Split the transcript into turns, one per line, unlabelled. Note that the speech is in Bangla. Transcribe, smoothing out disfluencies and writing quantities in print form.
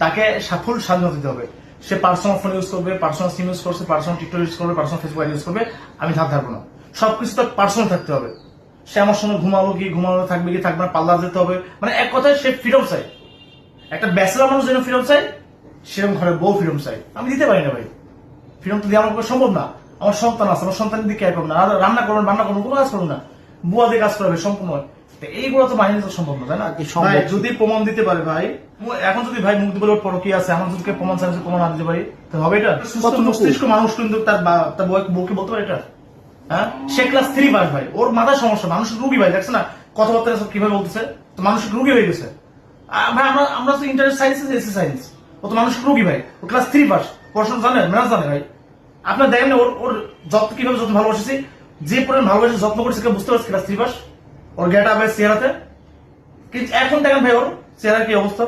তাকে ফুল স্বাধীনতা দিতে হবে। সে পার্সোনাল ফোন ইউজ করবে, পার্সোনাল সিম ইউজ করছে, পার্সোনাল টিকটক ইউজ করবে, পার্সোনাল ফেসবুক ইউজ করবে, আমি ধার ধারবো না। সবকিছু তার পার্সোনাল থাকতে হবে। সে আমার সঙ্গে ঘুমালো থাকবে কি থাকবে না, পার্লার যেতে হবে, মানে এক কথায় সে ফ্রিডম চাই। একটা ব্যাচেলর মানুষ যেন ফ্রিডম চাই, সেরকম ঘরে বউ ফ্রিডম চাই। আমি দিতে পারি না ভাই, ফ্রিডম তো দিয়ে আমার পক্ষে সম্ভব না। আমার সন্তান আছে, আমার সন্তানের দিকে কেয়ার করবো না, রান্না করবেন, কোনো কাজ করবো না, বুয়া দিয়ে কাজ করবে সম্পূর্ণ। এইগুলো তো মাইনে তো সম্ভব না, তাই না? ভাই যদি প্রমাণ দিতে পারে ভাই, এখন যদি ভাই মুখ বলে পড়ো কি আছে, আমার যদি প্রমাণ চাইছে, প্রমাণ না দিতে পারি তো হবে এটা? সুস্থ মস্তিষ্ক মানুষ কিন্তু তার বউকে বলতে পারে এটা? হ্যাঁ, সে ক্লাস 3 পাস ভাই, ওর মাথায় সমস্যা, মানুষের রুগী ভাই, দেখছে না কথাবার্তা সব কিভাবে বলতেছে, তো মানুষের রুগী হয়ে গেছে। ভাই আমরা তো ইন্টারেস্ট সায়েন্স এসি সায়েন্স, ও তো মানুষের রুগী ভাই, ও ক্লাস 3 পাস, পড়াশোনা জানে, ম্যাথ জানে ভাই। আপনার দেখেন না ওর যত্ন কিভাবে যত্ন ভালোবাসেছি, যে পরিমাণ ভালোবাসে যত্ন করছে কেউ বুঝতে পারছে ক্লাস 3 পাস, ওর গেট আপ চেহারাতে। কিন্তু এখন দেখেন ভাই ওর চেহারা কি অবস্থা।